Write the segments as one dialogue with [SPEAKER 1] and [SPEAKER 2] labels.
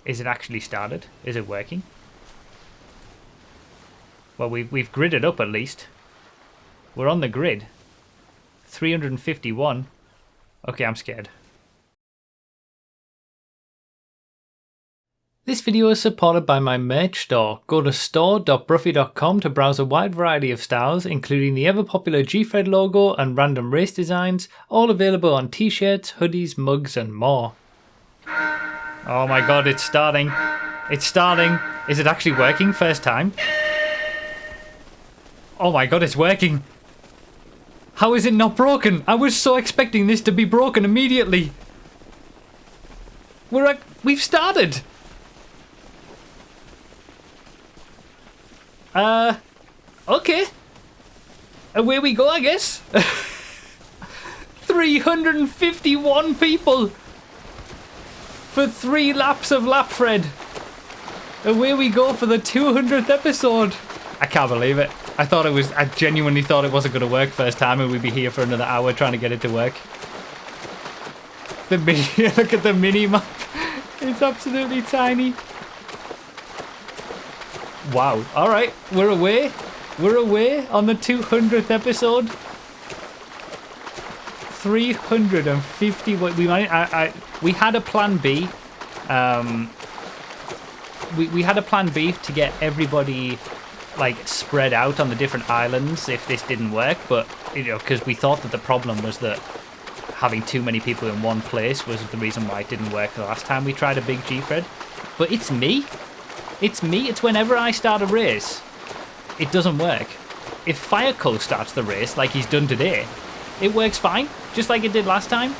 [SPEAKER 1] Is it actually started? Is it working? Well, we've gridded up at least. We're on the grid. 351. Okay, I'm scared. This video is supported by my merch store. Go to store.broughy.com to browse a wide variety of styles, including the ever-popular Gfred logo and random race designs, all available on t-shirts, hoodies, mugs and more. Oh my god, it's starting. It's starting. Is it actually working first time? Oh my god, it's working. How is it not broken? I was so expecting this to be broken immediately. We've started. Okay. Away we go, I guess. 351 people for 3 laps of Lapfred. Away we go for the 200th episode. I can't believe it. I genuinely thought it wasn't going to work first time and we'd be here for another hour trying to get it to work. Look at the mini map. It's absolutely tiny. Wow. All right. We're away. We're away on the 200th episode. 350. We had a plan B. We had a plan B to get everybody like spread out on the different islands if this didn't work, but because we thought that the problem was that having too many people in one place was the reason why it didn't work the last time we tried a big Gfred. But it's me. It's me. It's whenever I start a race, it doesn't work. If Fireco starts the race like he's done today, it works fine, just like it did last time.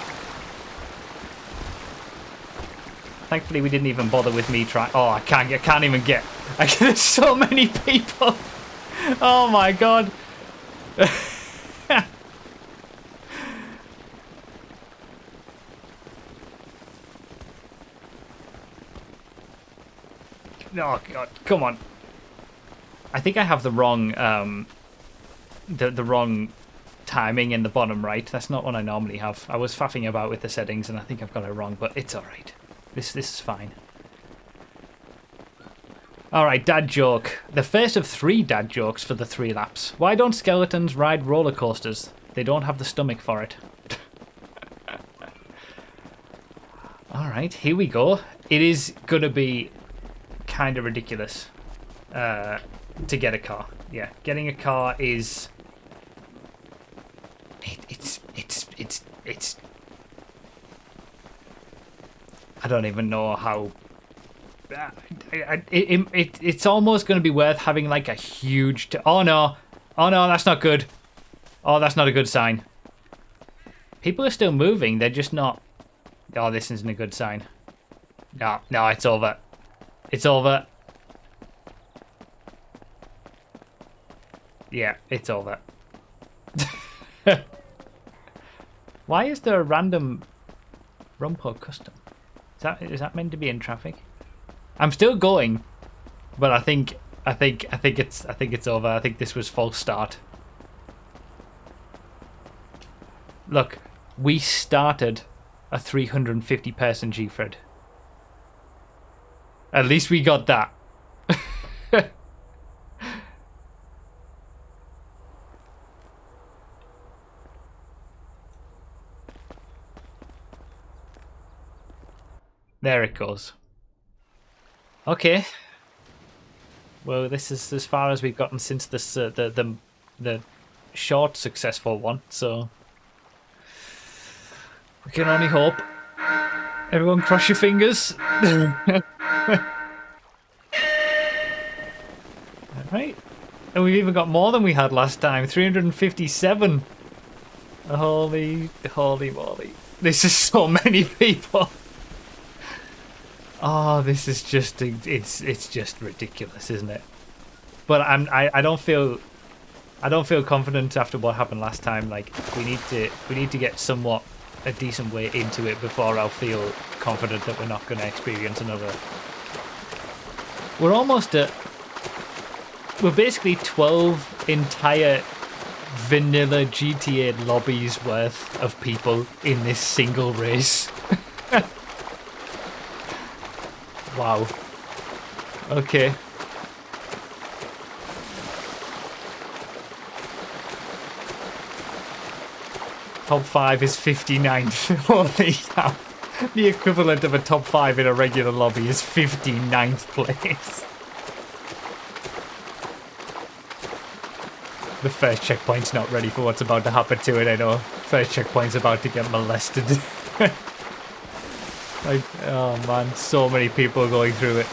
[SPEAKER 1] Thankfully, we didn't even bother with me trying. Oh, I can't even get. There's so many people. Oh my god. Oh god, come on. I think I have the wrong the wrong timing in the bottom right. That's not what I normally have. I was faffing about with the settings and I think I've got it wrong, but it's alright. This is fine. Alright, dad joke. The first of 3 dad jokes for the 3 laps. Why don't skeletons ride roller coasters? They don't have the stomach for it. Alright, here we go. It is gonna be kind of ridiculous to get a car. Yeah, getting a car is it's I don't even know how it's almost going to be worth having like a huge oh no, that's not good. Oh, that's not a good sign. People are still moving, they're just not. Oh, this isn't a good sign. No, it's over. It's over. Yeah, it's over. Why is there a random Rumpo custom? Is that meant to be in traffic? I'm still going, but I think it's over. I think this was false start. Look, we started a 350 person Gfred. At least we got that. There it goes. Okay. Well, this is as far as we've gotten since this the short successful one. So we can only hope. Everyone, cross your fingers. Alright. And we've even got more than we had last time. 357. Holy moly. This is so many people. Oh, this is just it's just ridiculous, isn't it? But I don't feel confident after what happened last time. Like we need to get somewhat a decent way into it before I'll feel confident that we're not going to experience another. We're basically 12 entire vanilla GTA lobbies worth of people in this single race. Wow. Okay. Top 5 is 59th. Holy cow. The equivalent of a top 5 in a regular lobby is 59th place. The first checkpoint's not ready for what's about to happen to it, I know. First checkpoint's about to get molested. Like, oh man, so many people going through it.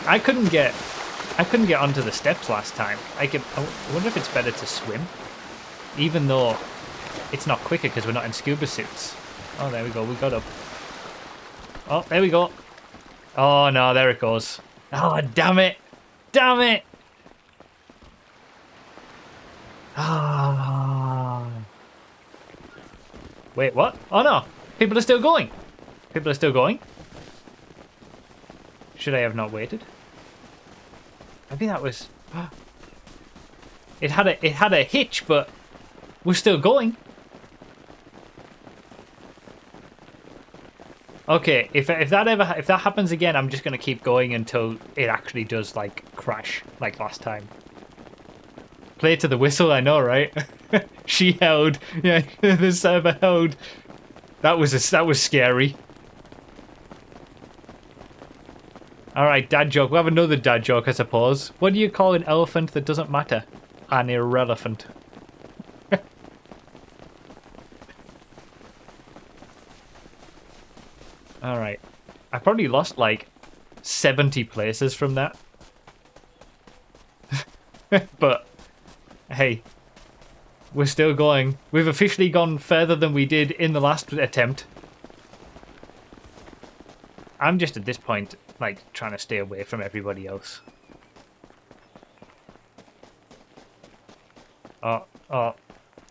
[SPEAKER 1] I couldn't get onto the steps last time. I wonder if it's better to swim, even though it's not quicker because we're not in scuba suits. Oh, there we go. We got up. Oh, there we go. Oh no, there it goes. Oh, damn it! Damn it! Ah. Wait, what? Oh no! People are still going. People are still going. Should I have not waited? Maybe that was. It had a hitch, but we're still going. Okay, if that happens again, I'm just gonna keep going until it actually does like crash like last time. Play to the whistle, I know, right? She held, yeah, the server held. That was scary. All right, dad joke. We'll have another dad joke, I suppose. What do you call an elephant that doesn't matter? An irrelevant. All right. I probably lost like 70 places from that. But hey, we're still going. We've officially gone further than we did in the last attempt. I'm just at this point like trying to stay away from everybody else. Oh,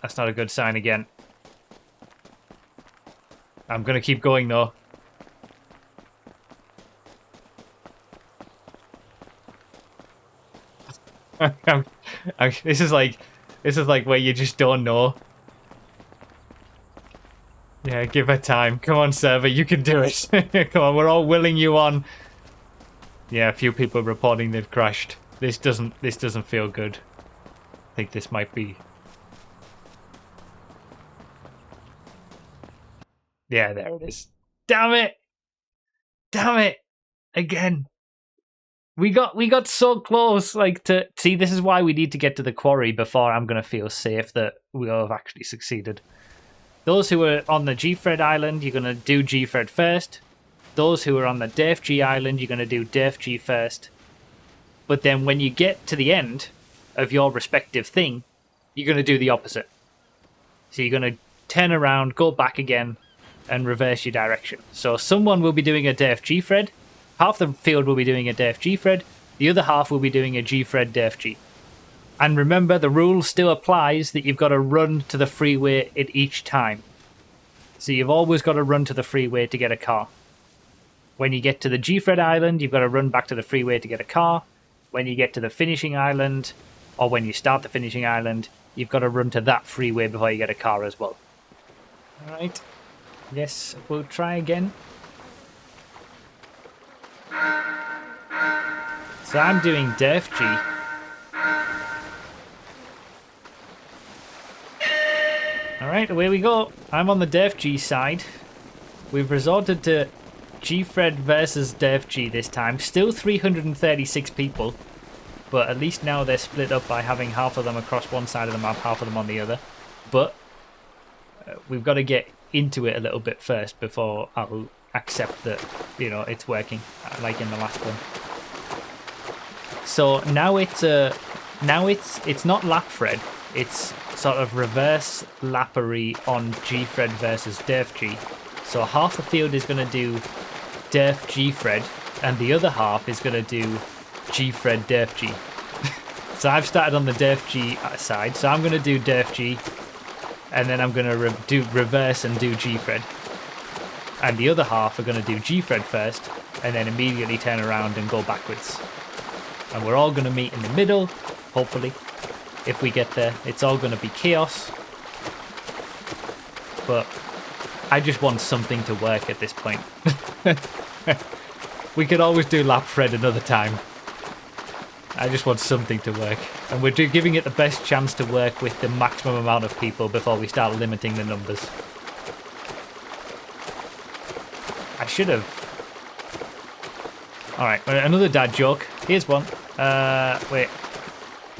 [SPEAKER 1] that's not a good sign again. I'm gonna keep going though. This is like where you just don't know. Yeah, give her time. Come on, server, you can do it. Come on, we're all willing you on. Yeah, a few people reporting they've crashed. This doesn't feel good. I think this might be. Yeah, there it is. Damn it! Damn it! Again. We got so close, like, to see. This is why we need to get to the quarry before I'm gonna feel safe that we'll have actually succeeded. Those who are on the Gfred Island, you're gonna do Gfred first. Those who are on the DefG Island, you're gonna do DefG first. But then when you get to the end of your respective thing, you're gonna do the opposite. So you're gonna turn around, go back again, and reverse your direction. So someone will be doing a DefG Fred. Half the field will be doing a DefG Fred. The other half will be doing a Gfred DefG. And remember, the rule still applies that you've got to run to the freeway at each time. So you've always got to run to the freeway to get a car. When you get to the Gfred Island, you've got to run back to the freeway to get a car. When you get to the finishing island, or when you start the finishing island, you've got to run to that freeway before you get a car as well. Alright. Yes, we'll try again. So I'm doing DefG. Alright, away we go. I'm on the DefG side. We've resorted to Gfred versus DefG this time. Still 336 people. But at least now they're split up by having half of them across one side of the map, half of them on the other. But we've got to get into it a little bit first before I'll accept that, you know, it's working, like in the last one. So now it's not Lapfred, it's sort of reverse Lappery on Gfred versus DefG. So half the field is going to do Def Gfred, and the other half is going to do Gfred DefG. So I've started on the DefG side, so I'm going to do DefG, and then I'm going to do reverse and do Gfred. And the other half are going to do Gfred first, and then immediately turn around and go backwards. And we're all going to meet in the middle, hopefully. If we get there, it's all going to be chaos. But I just want something to work at this point. We could always do Lapfred another time. I just want something to work. And we're giving it the best chance to work with the maximum amount of people before we start limiting the numbers. I should have... Alright, another dad joke. Here's one. Wait.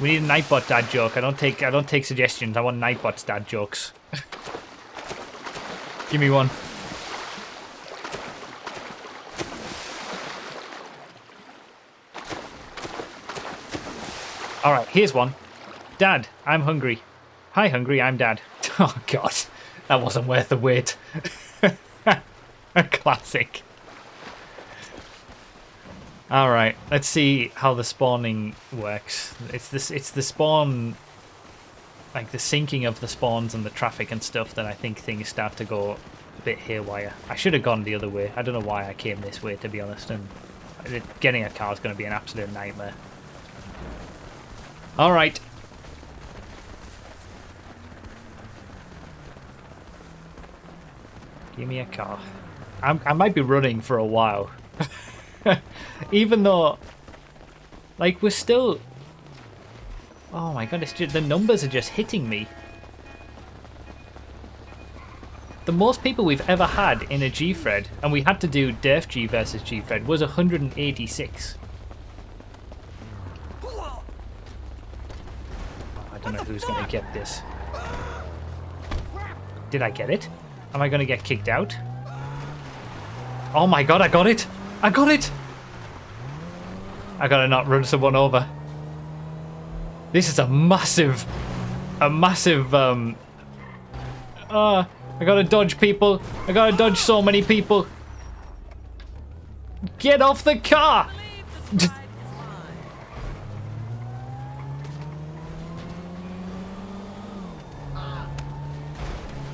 [SPEAKER 1] We need a Nightbot dad joke. I don't take suggestions. I want Nightbot's dad jokes. Give me one. Alright, here's one. Dad, I'm hungry. Hi, hungry, I'm Dad. Oh, God. That wasn't worth the wait. A classic. Alright, let's see how the spawning works. It's the spawn... Like, the syncing of the spawns and the traffic and stuff that I think things start to go a bit haywire. I should have gone the other way. I don't know why I came this way, to be honest. And getting a car is going to be an absolute nightmare. Alright. Give me a car. I might be running for a while. Even though... Like, we're still... Oh my god, it's just, the numbers are just hitting me. The most people we've ever had in a Gfred, and we had to do Def G versus Gfred, was 186. I don't know who's going to get this. Did I get it? Am I going to get kicked out? Oh my god, I got it! I got it! I gotta not run someone over. This is a massive... I gotta dodge people. I gotta dodge so many people. Get off the car!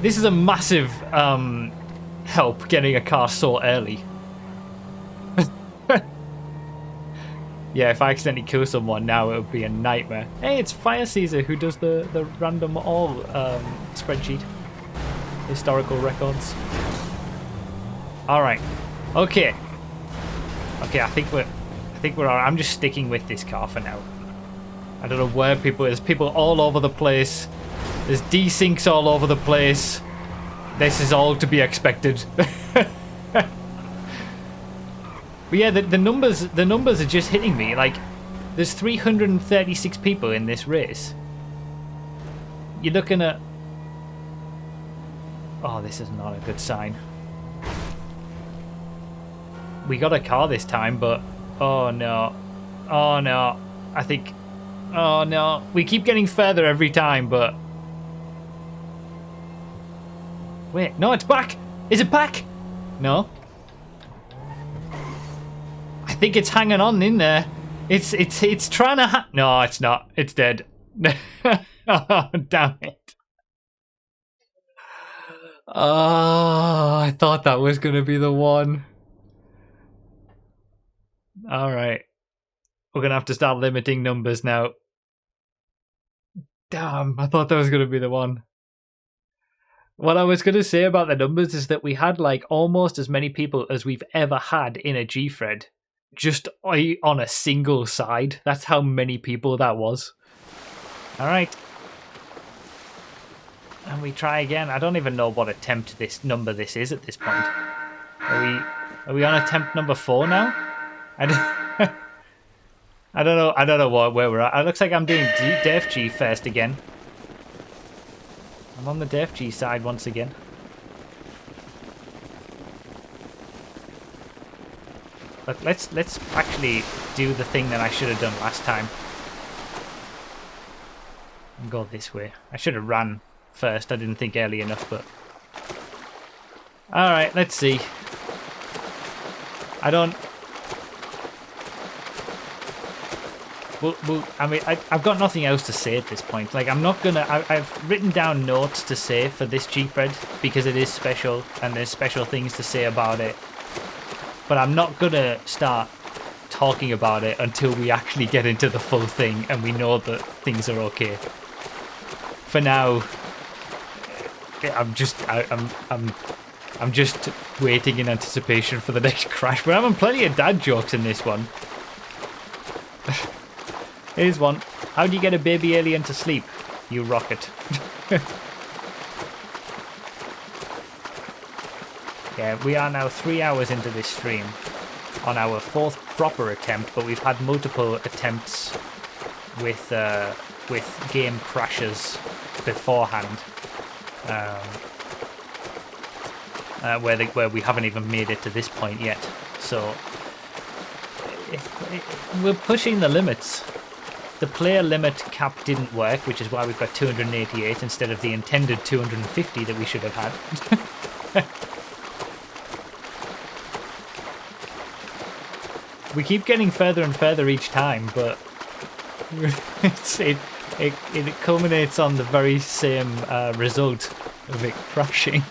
[SPEAKER 1] This is a massive help getting a car so early. Yeah, if I accidentally kill someone now, it would be a nightmare. Hey, it's Fire Caesar who does the random all spreadsheet. Historical records. Alright. Okay. Okay, I think we're alright. I'm just sticking with this car for now. I don't know where people... There's people all over the place. There's desyncs all over the place. This is all to be expected. But yeah, the numbers are just hitting me. Like, there's 336 people in this race. You're looking at... Oh, this is not a good sign. We got a car this time, but... Oh, no. Oh, no. I think... Oh, no. We keep getting further every time, but... Wait, no, it's back! Is it back? No. I think it's hanging on in there. It's trying to No, it's not. It's dead. Oh, damn it. Oh, I thought that was going to be the one. Alright. We're going to have to start limiting numbers now. Damn, I thought that was going to be the one. What I was going to say about the numbers is that we had like almost as many people as we've ever had in a Gfred. Just on a single side. That's how many people that was. Alright. And we try again. I don't even know what attempt number this is at this point. Are we on attempt number 4 now? I don't know where we're at. It looks like I'm doing Def G first again. I'm on the Def G side once again. But let's actually do the thing that I should have done last time. And go this way. I should have ran first. I didn't think early enough, but... Alright, let's see. I don't... Well, I mean, I've got nothing else to say at this point. Like, I'm not gonna... I've written down notes to say for this Gfred because it is special and there's special things to say about it. But I'm not gonna start talking about it until we actually get into the full thing and we know that things are okay. For now, I'm I'm just waiting in anticipation for the next crash. We're having plenty of dad jokes in this one. Here's one. How do you get a baby alien to sleep? You rocket. Yeah, we are now 3 hours into this stream on our 4th proper attempt, but we've had multiple attempts with game crashes beforehand, where we haven't even made it to this point yet. So we're pushing the limits. The player limit cap didn't work, which is why we've got 288 instead of the intended 250 that we should have had. We keep getting further and further each time, but it culminates on the very same result of it crashing.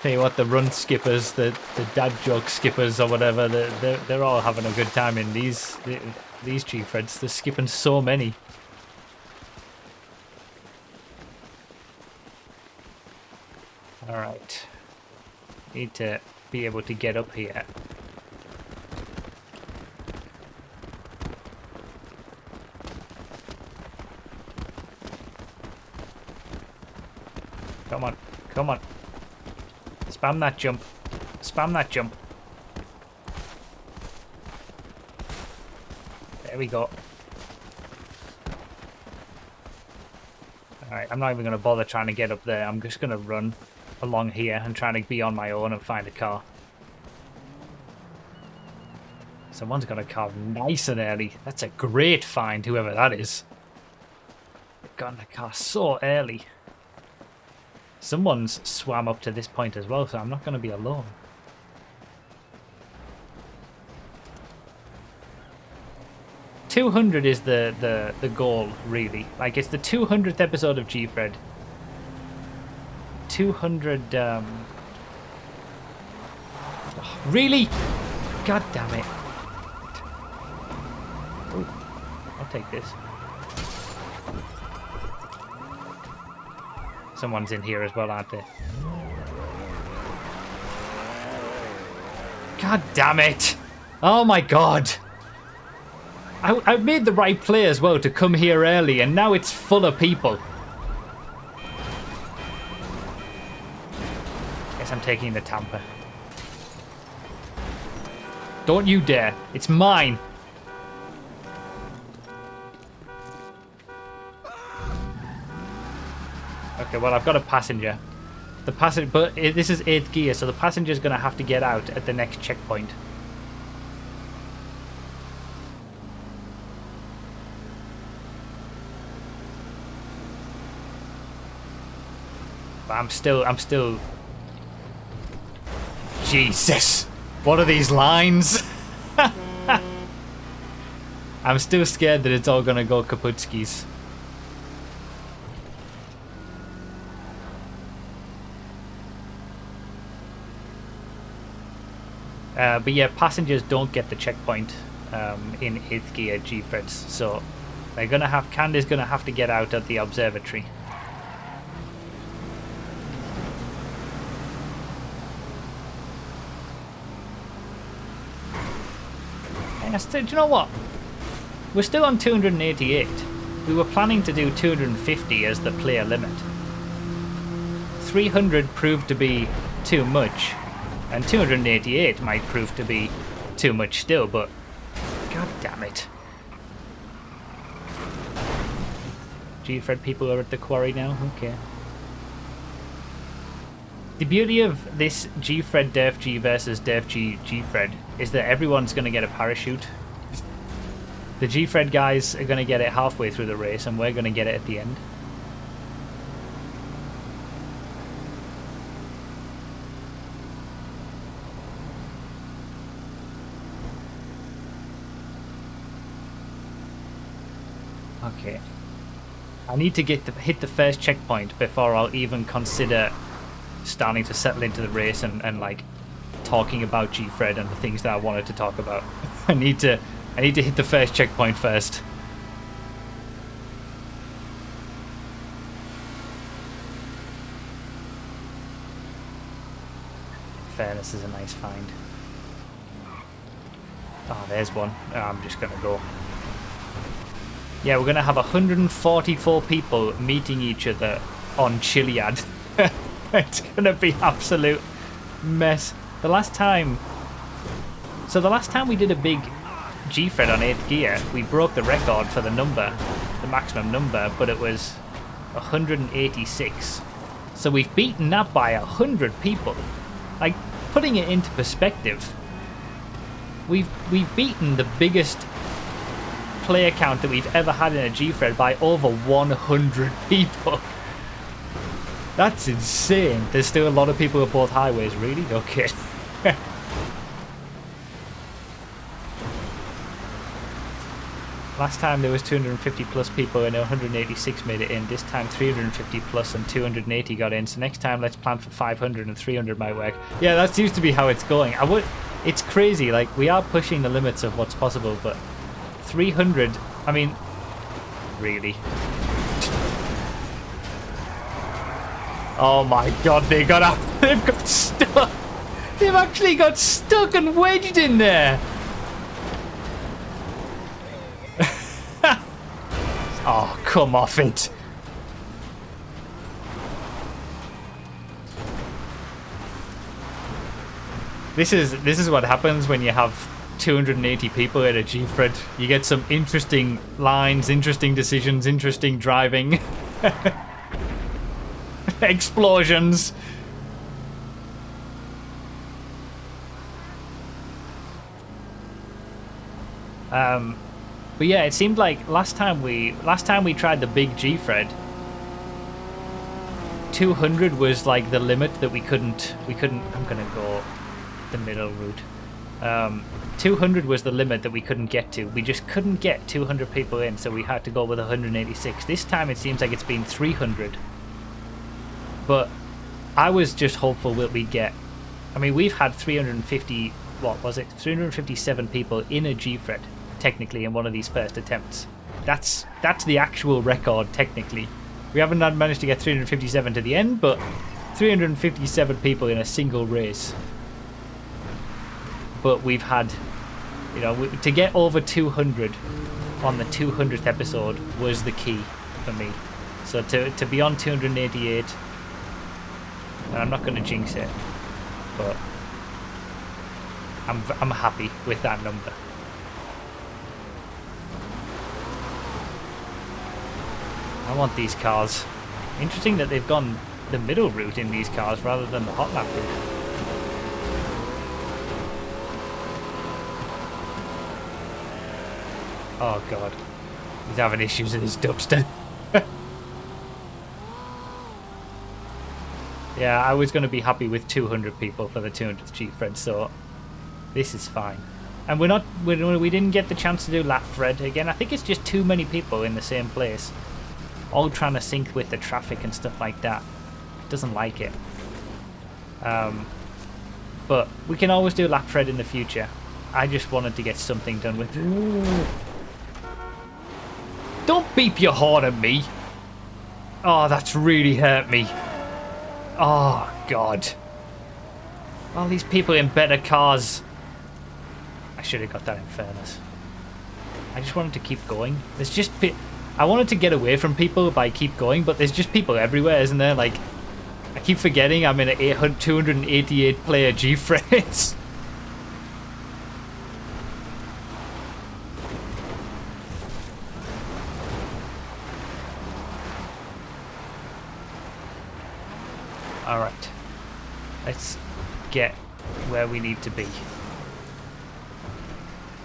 [SPEAKER 1] Tell you what, the run skippers, the dad joke skippers or whatever, they're all having a good time in these Gfreds. They're skipping so many. Alright. Need to be able to get up here. Come on, come on. Spam that jump. Spam that jump. There we go. Alright, I'm not even going to bother trying to get up there. I'm just going to run along here and trying to be on my own and find a car. Someone's got a car nice and early. That's a great find, whoever that is. They've gotten a car so early. Someone's swam up to this point as well, so I'm not going to be alone. $200 is the goal, really. Like, it's the 200th episode of Gfred. 200, oh, really? God damn it. Ooh, I'll take this. Someone's in here as well, aren't they? God damn it! Oh my god! I made the right play as well to come here early, and now it's full of people. Guess I'm taking the tamper. Don't you dare. It's mine. Okay, well, I've got a passenger. The passenger, but this is 8th gear, so the passenger's going to have to get out at the next checkpoint. But I'm still... Jesus! What are these lines? I'm still scared that it's all going to go kaputskis. But yeah, passengers don't get the checkpoint in 8th gear Gfreds, so they're gonna have Candy's gonna have to get out at the observatory. And do you know what? We're still on 288. We were planning to do 250 as the player limit. 300 proved to be too much. And 288 might prove to be too much still, but god damn it. Gfred people are at the quarry now, okay. The beauty of this Gfred Derf G versus Derf G Gfred is that everyone's going to get a parachute. The Gfred guys are going to get it halfway through the race, and we're going to get it at the end. Okay, I need to hit the first checkpoint before I'll even consider starting to settle into the race and like talking about Gfred and the things that I wanted to talk about. I need to hit the first checkpoint first. this is a nice find. Oh, there's one. Oh, I'm just going to go. Yeah, we're going to have 144 people meeting each other on Chiliad. It's going to be absolute mess. The last time we did a big Gfred on 8th gear, we broke the record for the number, the maximum number, but it was 186. So we've beaten that by 100 people. Like, putting it into perspective, we've beaten the biggest player count that we've ever had in a Gfred by over 100 people. That's insane. There's still a lot of people at both highways, really? Okay. Last time there was 250 plus people and 186 made it in. This time 350 plus and 280 got in. So next time let's plan for 500 and 300 might work. Yeah, that seems to be how it's going. It's crazy. Like, we are pushing the limits of what's possible, but 300, I mean, really. Oh my god, they've got stuck. They've actually got stuck and wedged in there. Oh, come off it. This is what happens when you have 280 people at a Gfred. You get some interesting lines, interesting decisions, interesting driving. Explosions. But yeah, it seemed like last time we tried the big Gfred, 200 was like the limit that we couldn't. I'm gonna go the middle route. 200 was the limit that we couldn't get to. We just couldn't get 200 people in, so we had to go with 186. This time it seems like it's been 300. But I was just hopeful that we'd get... I mean, we've had 350... What was it? 357 people in a Gfred, technically, in one of these first attempts. That's the actual record, technically. We haven't managed to get 357 to the end, but 357 people in a single race. But we've had... You know, to get over 200 on the 200th episode was the key for me. So to be on 288... And I'm not going to jinx it, but I'm happy with that number. I want these cars. Interesting that they've gone the middle route in these cars rather than the hot lap route. Oh god, he's having issues with his dubstep. Yeah, I was going to be happy with 200 people for the 200th Gfred, so this is fine. And we didn't get the chance to do Lapfred again. I think it's just too many people in the same place, all trying to sync with the traffic and stuff like that. It doesn't like it. But we can always do Lapfred in the future. I just wanted to get something done with. Ooh. Don't beep your horn at me. Oh, that's really hurt me. Oh, God. All these people in better cars. I should have got that in fairness. I just wanted to keep going. There's just... I wanted to get away from people by keep going, but there's just people everywhere, isn't there? Like, I keep forgetting I'm in an 288 player Gfred. Alright, let's get where we need to be.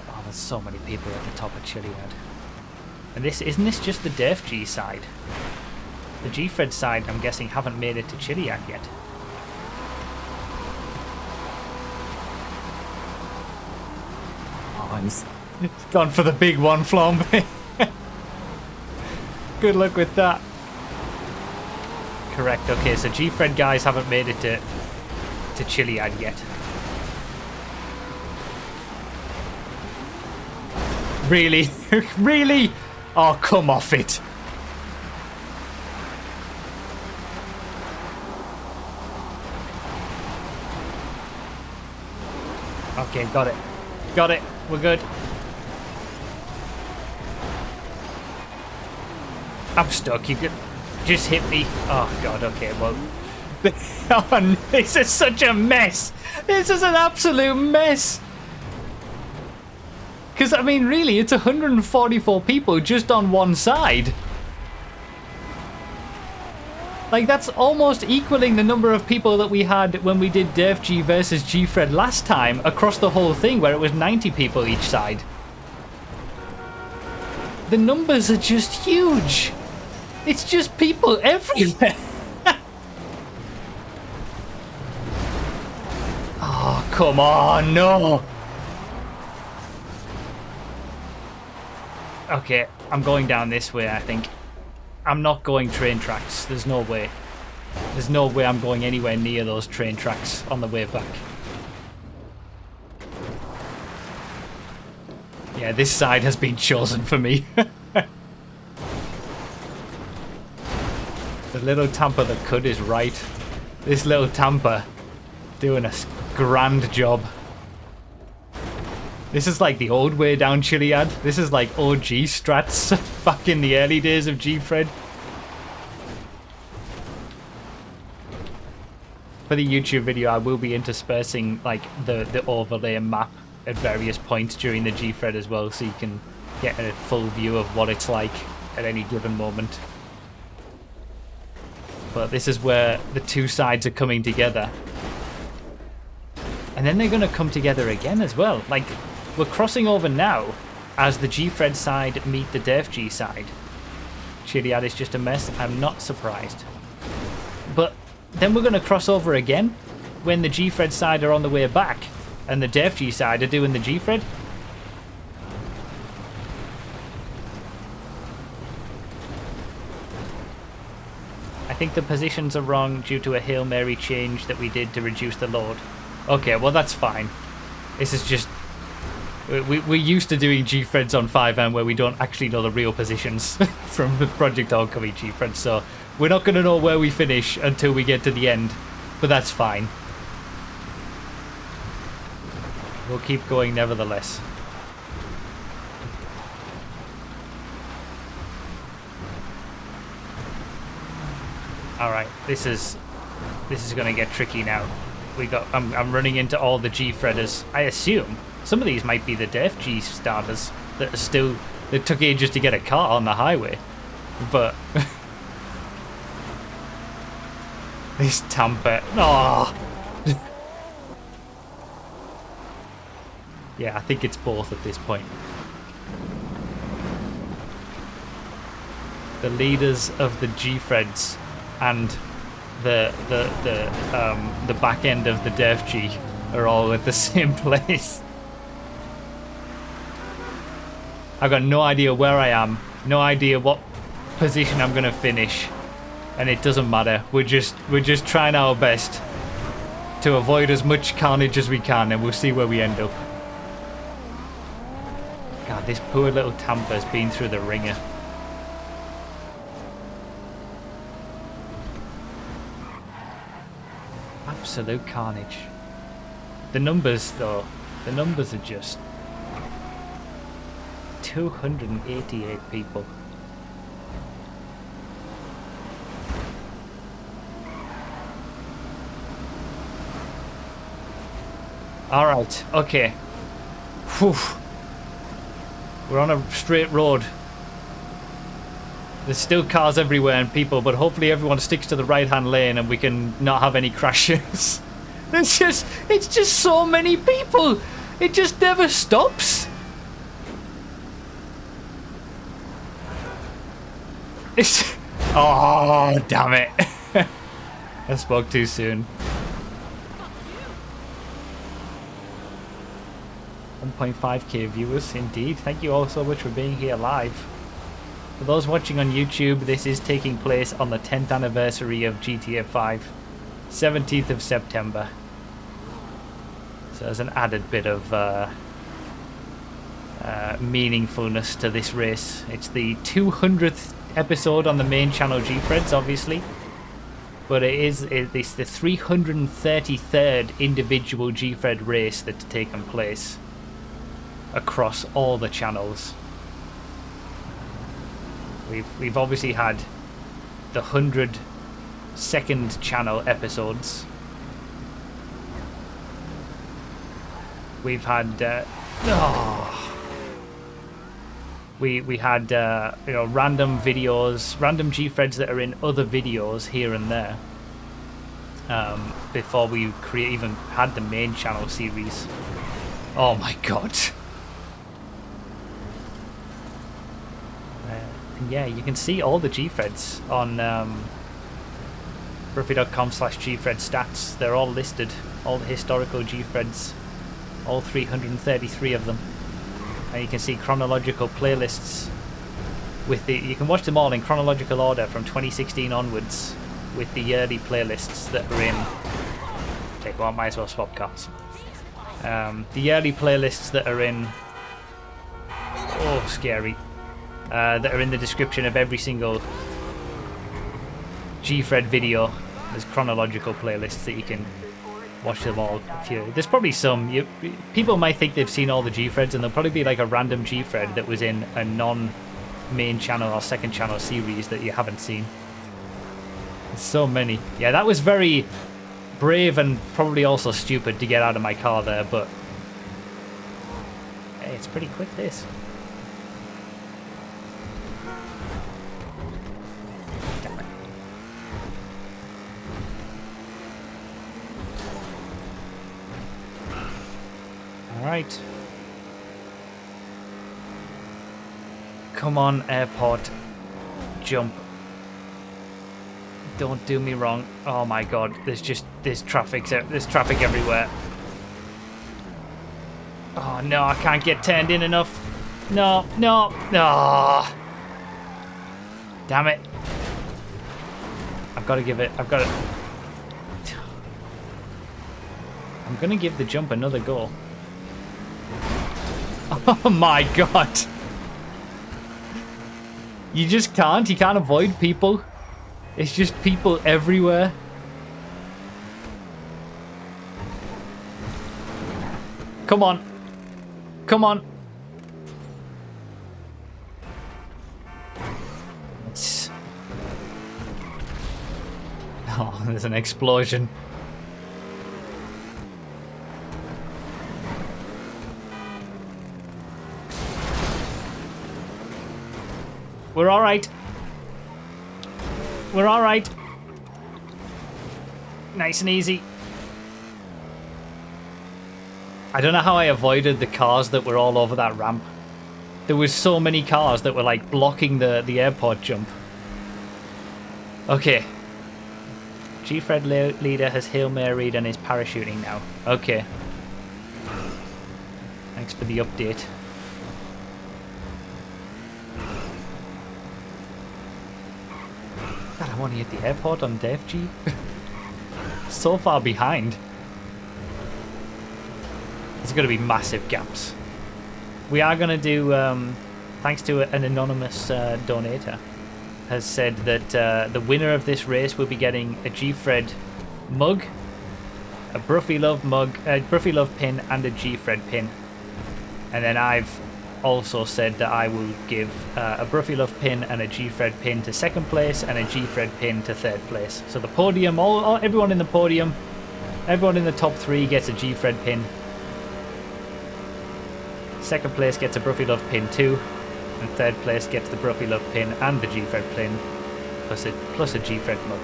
[SPEAKER 1] Oh, there's so many people at the top of Chiliad. And isn't this just the Derf G side? The Gfred side, I'm guessing, haven't made it to Chiliad yet. Oh, he's gone for the big one, Flambe. Good luck with that. Correct, okay, so Gfred guys haven't made it to Chiliad yet. Really? Really? Oh, come off it. Okay, got it. Got it. We're good. I'm stuck. You could just hit me. Oh, God. Okay, well. Oh, this is such a mess. This is an absolute mess. Because, I mean, really, it's 144 people just on one side. Like, that's almost equaling the number of people that we had when we did DefG versus Gfred last time across the whole thing, where it was 90 people each side. The numbers are just huge. It's just people everywhere. Oh, come on, no. Okay, I'm going down this way, I think. I'm not going train tracks. There's no way. There's no way I'm going anywhere near those train tracks on the way back. Yeah, this side has been chosen for me. The little tamper that could is right. This little tamper doing a grand job. This is like the old way down Chiliad. This is like OG strats back in the early days of Gfred. For the YouTube video, I will be interspersing like the overlay map at various points during the Gfred as well, so you can get a full view of what it's like at any given moment. But this is where the two sides are coming together. And then they're going to come together again as well. Like, we're crossing over now as the Gfred side meet the DefG side. Chiliad is just a mess. I'm not surprised. But then we're going to cross over again when the Gfred side are on the way back and the DefG side are doing the Gfred. I think the positions are wrong due to a Hail Mary change that we did to reduce the load. Okay, well that's fine. This is just... We're used to doing Gfreds on 5M where we don't actually know the real positions from the Project Homecoming Gfred, so we're not going to know where we finish until we get to the end, but that's fine. We'll keep going nevertheless. Alright, this is going to get tricky now. I'm running into all the Gfredders. I assume some of these might be the DefG starters that are still... It took ages to get a car on the highway. But... this tamper... Oh. Yeah, I think it's both at this point. The leaders of the Gfreds and the back end of the DefG are all at the same place. I've got no idea where I am, no idea what position I'm gonna finish, and it doesn't matter. We're just trying our best to avoid as much carnage as we can, and we'll see where we end up. God, this poor little tamper's been through the ringer. Absolute carnage. The numbers, though, the numbers are just 288 people. All right, okay. Whew. We're on a straight road. There's still cars everywhere and people, but hopefully everyone sticks to the right-hand lane and we can not have any crashes. It's just so many people. It just never stops. Oh, damn it. I spoke too soon. 1.5k viewers, indeed. Thank you all so much for being here live. For those watching on YouTube, this is taking place on the 10th anniversary of GTA 5, 17th of September. So there's an added bit of meaningfulness to this race. It's the 200th episode on the main channel Gfreds, obviously. But it's the 333rd individual Gfred race that's taken place across all the channels. We've obviously had the 100-second channel episodes. We've had we had you know, random videos, random Gfreds that are in other videos here and there. Before we even had the main channel series. Oh my god. Yeah, you can see all the Gfreds on Broughy.com/Gfred stats. They're all listed, all the historical Gfreds, all 333 of them. And you can see chronological playlists with the, you can watch them all in chronological order from 2016 onwards with the yearly playlists that are in, take one, might as well swap cars. The yearly playlists that are in, oh scary, that are in the description of every single Gfred video. There's chronological playlists that you can watch them all. There's probably some, people might think they've seen all the Gfreds, and there'll probably be like a random Gfred that was in a non-main channel or second channel series that you haven't seen. There's so many. Yeah, that was very brave and probably also stupid to get out of my car there, but hey, it's pretty quick this. Alright. Come on, airport. Jump. Don't do me wrong. Oh my god, there's traffic everywhere. Oh no, I can't get turned in enough. No. Damn it. I'm gonna give the jump another go. Oh my god. You just can't. You can't avoid people. It's just people everywhere. Come on. Come on. Oh, there's an explosion. We're alright. We're alright. Nice and easy. I don't know how I avoided the cars that were all over that ramp. There was so many cars that were like blocking the airport jump. Okay. Gfred leader has Hail Mary'd and is parachuting now. Okay. Thanks for the update. God, I'm only at the airport on Def G. So far behind. There's going to be massive gaps. We are going to do, thanks to an anonymous donator, has said that the winner of this race will be getting a Gfred mug, a Broughy Love mug, a Broughy Love pin, and a Gfred pin. And then I've also said that I will give a Broughy Love pin and a Gfred pin to second place and a Gfred pin to third place. So the podium, everyone in the podium, everyone in the top 3 gets a Gfred pin. Second place gets a Broughy Love pin too, and third place gets the Broughy Love pin and the Gfred pin, plus a Gfred mug.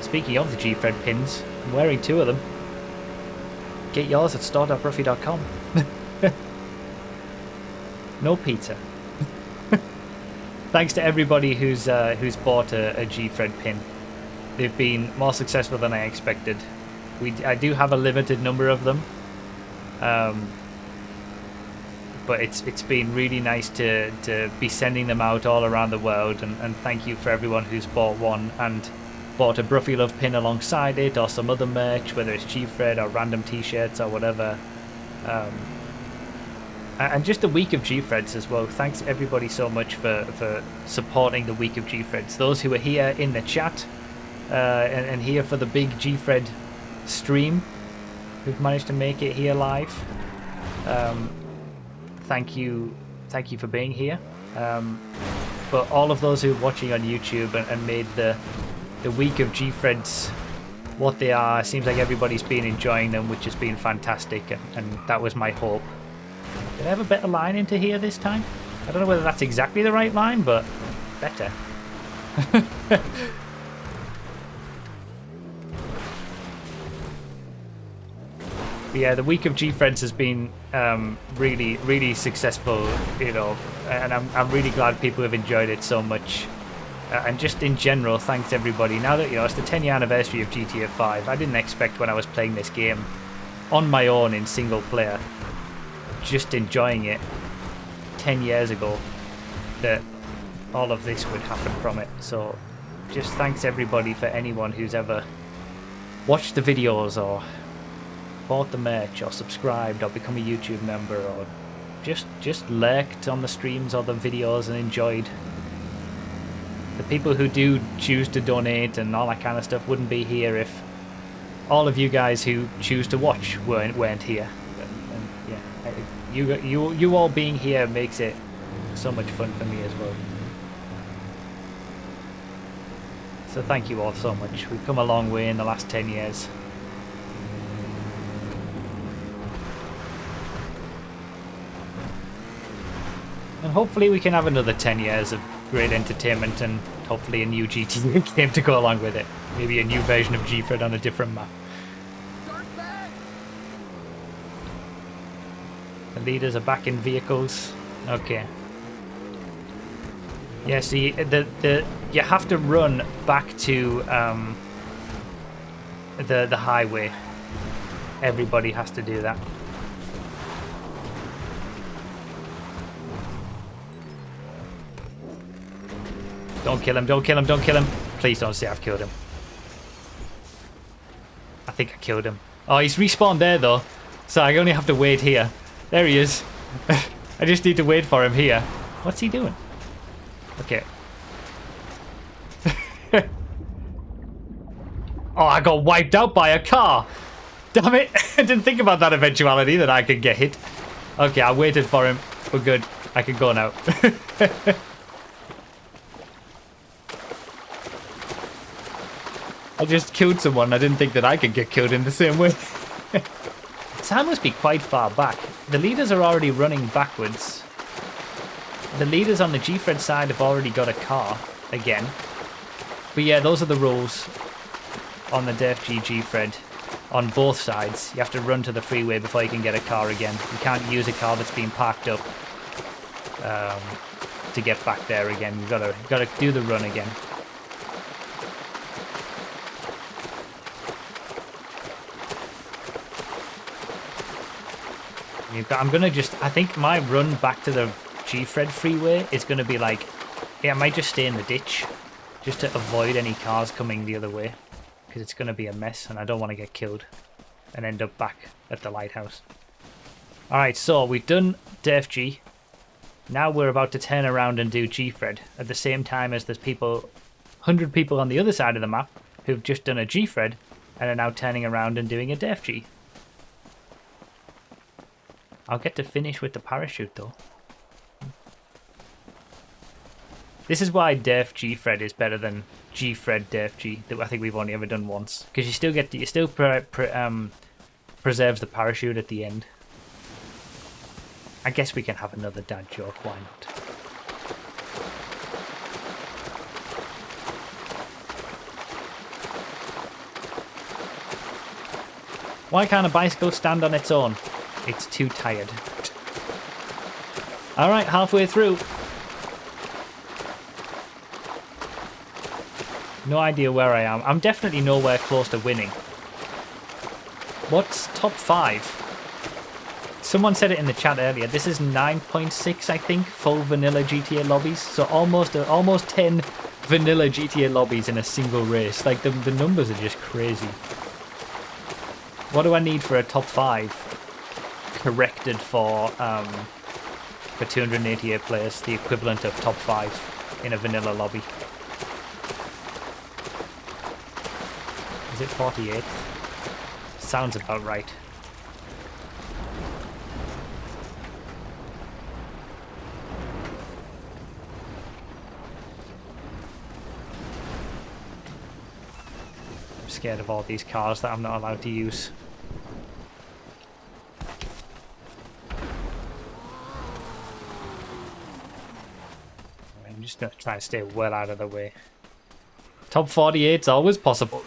[SPEAKER 1] Speaking of the Gfred pins, I'm wearing 2 of them. Get yours at store.broughy.com. No pizza. Thanks to everybody who's bought a Gfred pin. They've been more successful than I expected. I do have a limited number of them. But it's been really nice to be sending them out all around the world, and thank you for everyone who's bought one and bought a Broughy Love pin alongside it, or some other merch, whether it's Gfred or random t-shirts or whatever. And just the week of Gfreds as well. Thanks everybody so much for supporting the week of Gfreds. Those who are here in the chat, and here for the big Gfred stream. We've managed to make it here live. Thank you for being here. But all of those who are watching on YouTube and made the week of Gfreds what they are, seems like everybody's been enjoying them, which has been fantastic, and that was my hope. Did I have a better line into here this time? I don't know whether that's exactly the right line, but better. But yeah, the week of Gfreds has been really, really successful, you know, and I'm really glad people have enjoyed it so much. And just in general, thanks everybody. Now that, you know, it's the 10-year anniversary of GTA 5, I didn't expect when I was playing this game on my own in single player, just enjoying it 10 years ago, that all of this would happen from it. So just thanks everybody for anyone who's ever watched the videos or bought the merch or subscribed or become a YouTube member or just lurked on the streams or the videos and enjoyed. The people who do choose to donate and all that kind of stuff wouldn't be here if all of you guys who choose to watch weren't here. And yeah, you all being here makes it so much fun for me as well. So thank you all so much. We've come a long way in the last 10 years. And hopefully we can have another 10 years of great entertainment and hopefully a new GTA game to go along with it. Maybe a new version of Gfred on a different map. The leaders are back in vehicles. Okay. Yeah, see, you have to run back to the highway. Everybody has to do that. Don't kill him, don't kill him, don't kill him. Please don't say I've killed him. I think I killed him. Oh, he's respawned there though. So I only have to wait here. There he is. I just need to wait for him here. What's he doing? Okay. Oh, I got wiped out by a car. Damn it. I didn't think about that eventuality that I could get hit. Okay, I waited for him. We're good. I can go now. I just killed someone. I didn't think that I could get killed in the same way. Sam must be quite far back. The leaders are already running backwards. The leaders on the Gfred side have already got a car again. But yeah, those are the rules on the DFG Gfred on both sides. You have to run to the freeway before you can get a car again. You can't use a car that's been parked up to get back there again. You've got to do the run again. I think my run back to the Gfred freeway is going to be like, yeah, I might just stay in the ditch just to avoid any cars coming the other way, because it's going to be a mess and I don't want to get killed and end up back at the lighthouse. Alright, so we've done DFG. Now we're about to turn around and do Gfred at the same time as there's 100 people on the other side of the map who've just done a Gfred and are now turning around and doing a DFG. I'll get to finish with the parachute though. This is why Def Gfred is better than Gfred Def G, that I think we've only ever done once, because you still get preserves the parachute at the end. I guess we can have another dad joke. Why not? Why can't a bicycle stand on its own? It's too tired. Alright, halfway through. No idea where I am. I'm definitely nowhere close to winning. What's top 5? Someone said it in the chat earlier. This is 9.6, I think, full vanilla GTA lobbies. So almost 10 vanilla GTA lobbies in a single race. Like, the numbers are just crazy. What do I need for a top 5? Corrected for 288 players, the equivalent of top 5 in a vanilla lobby. Is it 48th? Sounds about right. I'm scared of all these cars that I'm not allowed to use. I'm just going to try and stay well out of the way. Top 48's always possible.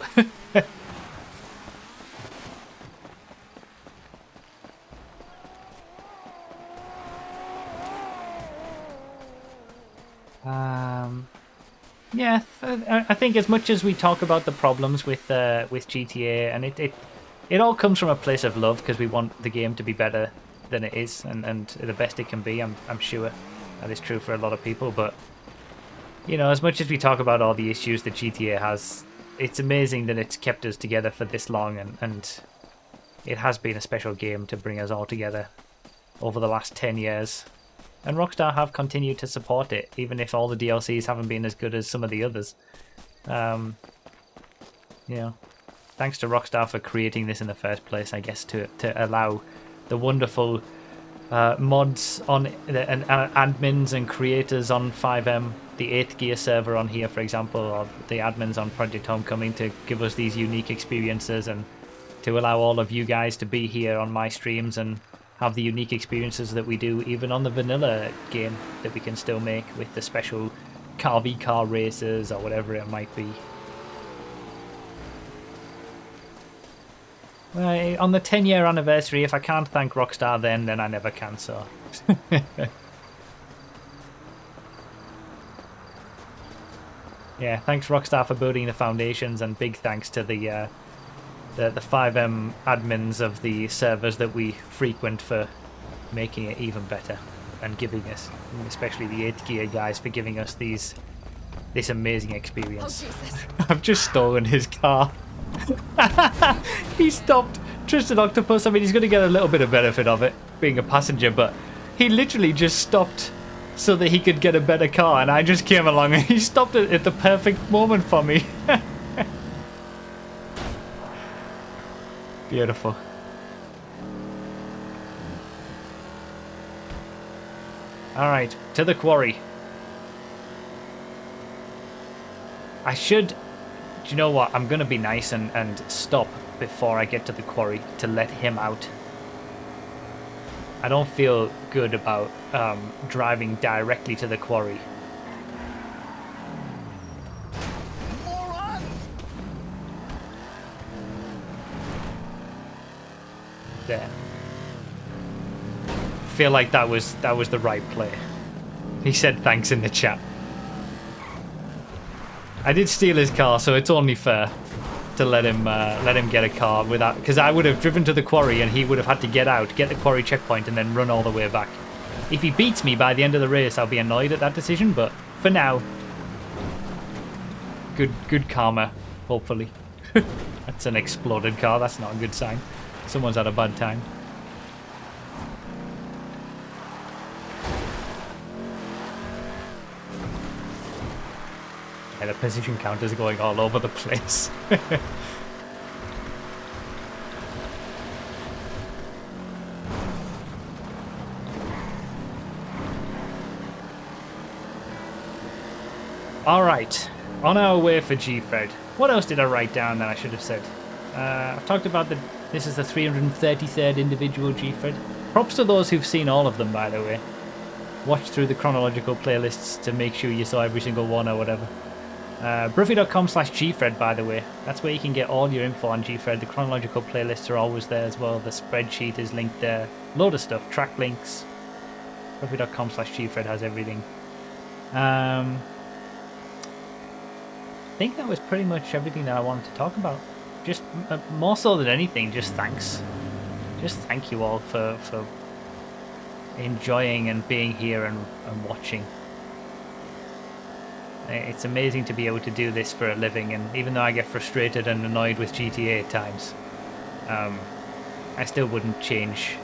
[SPEAKER 1] Yeah, I think as much as we talk about the problems with GTA, and it all comes from a place of love, because we want the game to be better than it is, and the best it can be. I'm sure that is true for a lot of people. But you know, as much as we talk about all the issues that GTA has, it's amazing that it's kept us together for this long, and it has been a special game to bring us all together over the last 10 years. And Rockstar have continued to support it, even if all the DLCs haven't been as good as some of the others. You know, thanks to Rockstar for creating this in the first place, I guess, to allow the wonderful mods on and admins and creators on 5M, the 8th Gear server on here, for example, or the admins on Project Homecoming, to give us these unique experiences, and to allow all of you guys to be here on my streams and have the unique experiences that we do, even on the vanilla game, that we can still make with the special car v car races or whatever it might be. On the 10-year anniversary, if I can't thank Rockstar then I never can, so... Yeah, thanks Rockstar for building the foundations, and big thanks to the 5M admins of the servers that we frequent for making it even better, and giving us, especially the 8th Gear guys, for giving us this amazing experience. Oh, I've just stolen his car. He stopped Tristan Octopus. I mean, he's going to get a little bit of benefit of it, being a passenger, but he literally just stopped so that he could get a better car, and I just came along and he stopped it at the perfect moment for me. Beautiful. Alright, to the quarry. I should... Do you know what? I'm going to be nice and stop before I get to the quarry to let him out. I don't feel good about driving directly to the quarry. There. Feel like that was the right play. He said thanks in the chat. I did steal his car, so it's only fair to let him get a car without, because I would have driven to the quarry and he would have had to get out, get the quarry checkpoint, and then run all the way back. If he beats me by the end of the race, I'll be annoyed at that decision, but for now, good karma, hopefully. That's an exploded car. That's not a good sign. Someone's had a bad time. Yeah, the position counters are going all over the place. Alright, on our way for Gfred. What else did I write down that I should have said? I've talked about this is the 333rd individual Gfred. Props to those who've seen all of them, by the way. Watch through the chronological playlists to make sure you saw every single one or whatever. Broughy.com/Gfred, by the way. That's where you can get all your info on Gfred. The chronological playlists are always there as well. The spreadsheet is linked there. Load of stuff. Track links. Broughy.com/Gfred has everything. I think that was pretty much everything that I wanted to talk about. Just more so than anything, just thanks. Just thank you all for enjoying and being here and watching. It's amazing to be able to do this for a living, and even though I get frustrated and annoyed with GTA at times, I still wouldn't change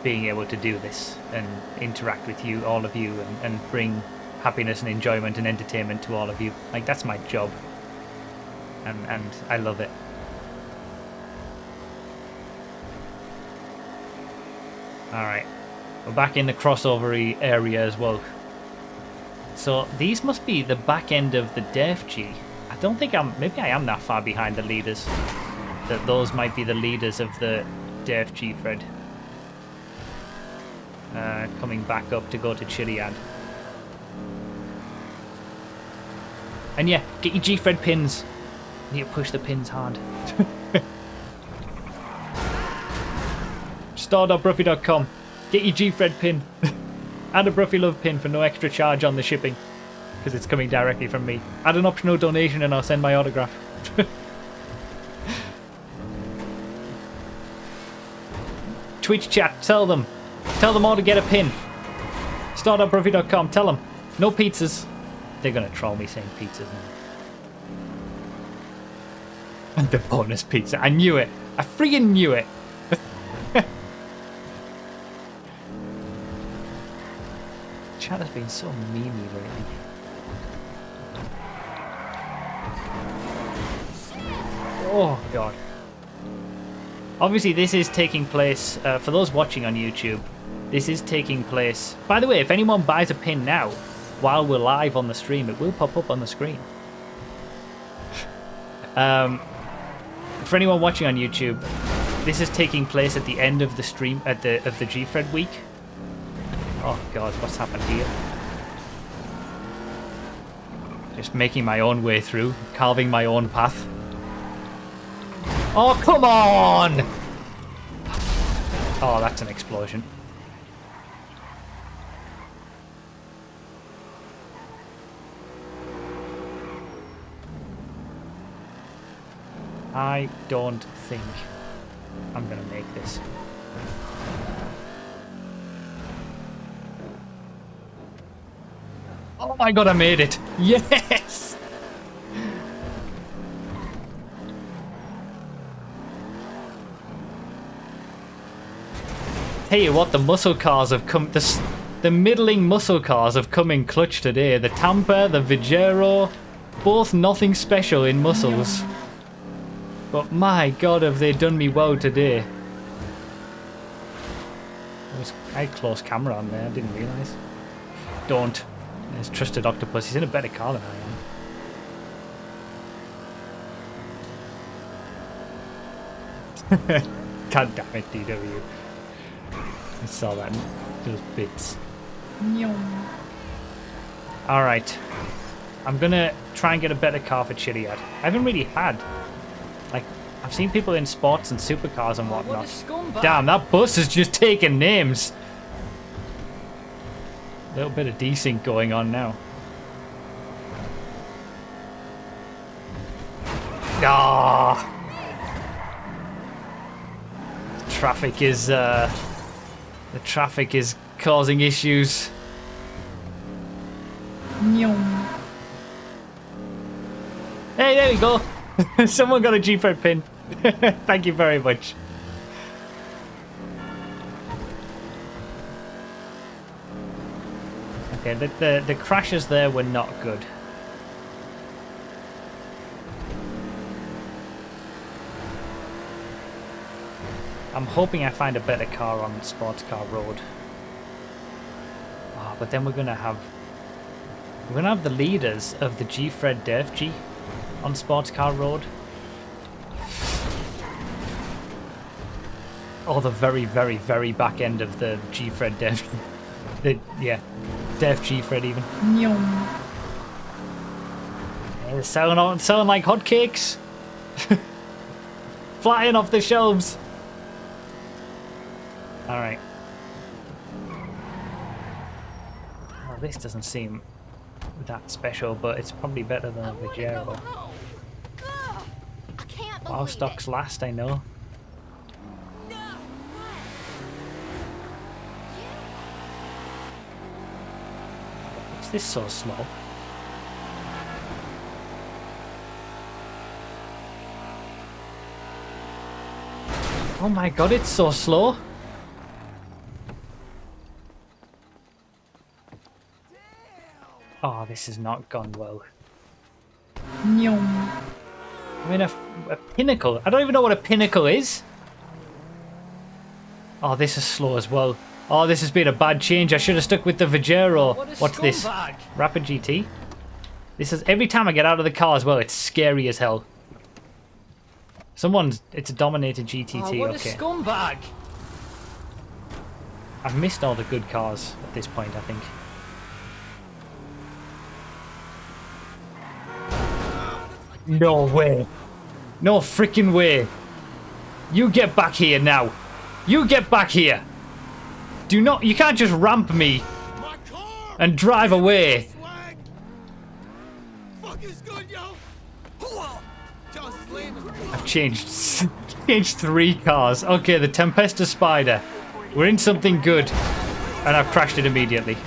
[SPEAKER 1] being able to do this and interact with you, all of you, and bring happiness and enjoyment and entertainment to all of you. Like, that's my job, and I love it. Alright. We're back in the crossover area as well. So these must be the back end of the Def G. I don't think maybe I am that far behind the leaders. That those might be the leaders of the Def Gfred. Coming back up to go to Chiliad. And yeah, get your Gfred pins. You need to push the pins hard. Store.broughy.com. Get your Gfred pin. And a Broughy Love pin for no extra charge on the shipping. Because it's coming directly from me. Add an optional donation and I'll send my autograph. Twitch chat, tell them. Tell them all to get a pin. Store.broughy.com, tell them. No pizzas. They're going to troll me saying pizzas now. And the bonus pizza. I knew it. I freaking knew it. Chat has been so memey lately. Oh, God. Obviously, this is taking place, for those watching on YouTube, this is taking place... By the way, if anyone buys a pin now, while we're live on the stream, it will pop up on the screen. For anyone watching on YouTube, this is taking place at the end of the stream, of the Gfred week. Oh, God, what's happened here? Just making my own way through, carving my own path. Oh, come on! Oh, that's an explosion. I don't think I'm gonna make this. Oh my God, I made it! Yes! Tell you what, the muscle cars have come. The middling muscle cars have come in clutch today. The Tampa, the Vigero, both nothing special in muscles. But my God, have they done me well today. I had close camera on there, I didn't realise. Don't. There's Trusted Octopus, he's in a better car than I am. God damn it, DW. I saw that. Those bits. Alright. I'm gonna try and get a better car for Chiliad. I haven't really had. Like, I've seen people in sports and supercars and whatnot. Damn, that bus has just taken names. A little bit of desync going on now. Ah! The traffic is causing issues. Hey, there we go. Someone got a Gfred pin. Thank you very much. Okay, the crashes there were not good. I'm hoping I find a better car on Sports Car Road. Oh, but then we're gonna have the leaders of the Gfred Def G on Sports Car Road. Or the very, very, very back end of the Gfred Def. Def Gfred even. They're selling like hotcakes. Flying off the shelves. Alright. Well, this doesn't seem that special, but it's probably better than a Vigero. While stocks last, I know. Is this so slow? Oh my God, it's so slow. Oh, this has not gone well. I mean, a pinnacle. I don't even know what a pinnacle is. Oh, this is slow as well. Oh, this has been a bad change. I should have stuck with the Vajero. What's this? Rapid GT? This is every time I get out of the car as well, it's scary as hell. It's a dominated GTT,
[SPEAKER 2] Oh, what
[SPEAKER 1] okay.
[SPEAKER 2] a scumbag!
[SPEAKER 1] I've missed all the good cars at this point, I think. No way. No freaking way. You get back here now. You get back here. You can't just ramp me and drive away. I've changed 3 cars. Okay, the Tempesta Spider. We're in something good. And I've crashed it immediately.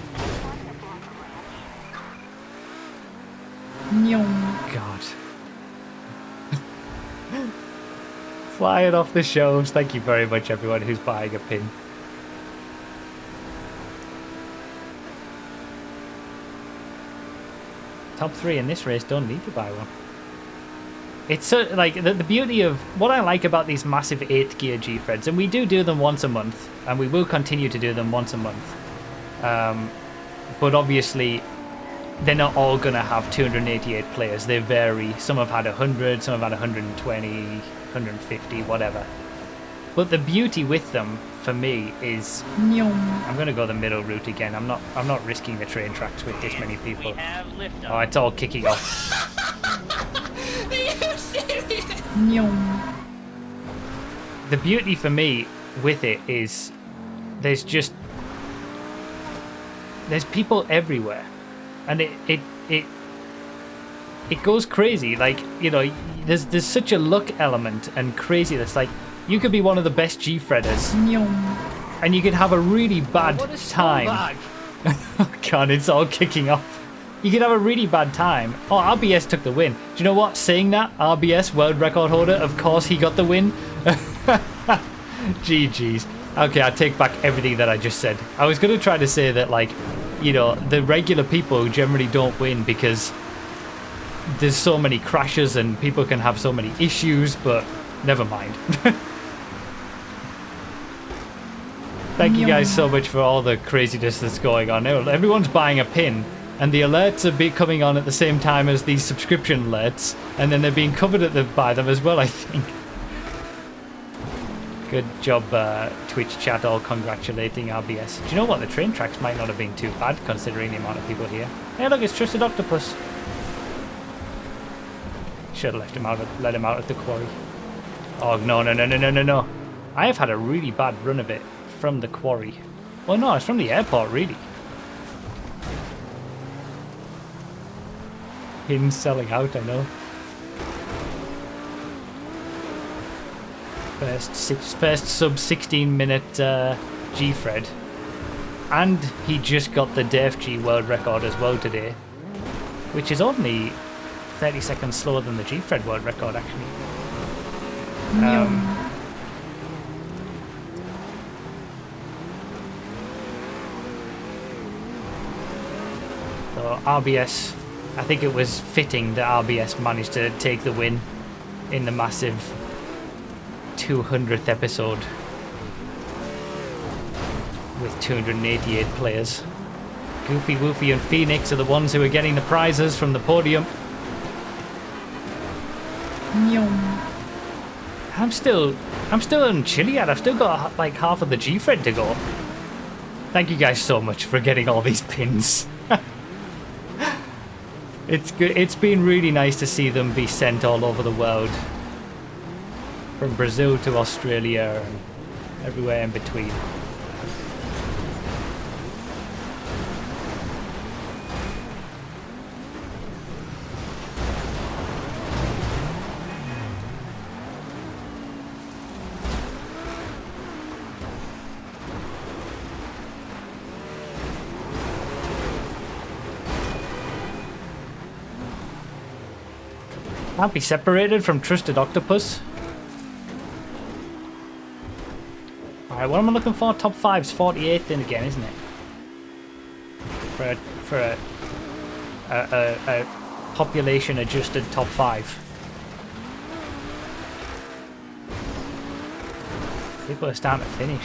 [SPEAKER 1] God. Flying off the shelves. Thank you very much, everyone who's buying a pin. Top 3 in this race don't need to buy one. It's so, like, the beauty of what I like about these massive 8th gear Gfreds, and we do them once a month, and we will continue to do them once a month. But obviously, they're not all going to have 288 players. They vary. Some have had 100, some have had 120, 150, whatever. But the beauty with them, for me, is I'm going to go the middle route again. I'm not risking the train tracks with this many people. Oh, it's all kicking off.
[SPEAKER 2] Are you serious?
[SPEAKER 1] The beauty for me with it is there's people everywhere, and it goes crazy. Like, you know, there's such a luck element and craziness. Like, you could be one of the best Gfredders, and you could have a really bad time. Oh God, it's all kicking off. You could have a really bad time. Oh, RBS took the win. Do you know what? Saying that, RBS, world record holder, of course he got the win. GG's. Okay, I take back everything that I just said. I was going to try to say that, like, you know, the regular people generally don't win because there's so many crashes and people can have so many issues, but never mind. Thank you guys so much for all the craziness that's going on. Everyone's buying a pin, and the alerts are coming on at the same time as these subscription alerts, and then they're being covered by them as well, I think. Good job, Twitch chat, all congratulating RBS. Do you know what? The train tracks might not have been too bad, considering the amount of people here. Hey, look, it's Trusted Octopus. Should have let him out at the quarry. Oh, no. I have had a really bad run of it from the quarry. Well, no, it's from the airport, really. Him selling out, I know. First sub 16-minute Gfred. And he just got the DFG world record as well today, which is only 30 seconds slower than the Gfred world record, actually. So RBS, I think it was fitting that RBS managed to take the win in the massive 200th episode with 288 players. Goofy, Woofy and Phoenix are the ones who are getting the prizes from the podium. I'm still in Chiliad. I've still got like half of the Gfred to go. Thank you guys so much for getting all these pins. It's good. It's been really nice to see them be sent all over the world, from Brazil to Australia and everywhere in between. Can't be separated from Trusted Octopus. Alright, what am I looking for? Top 5's 48th then again, isn't it? For a population adjusted top 5. People are starting to finish.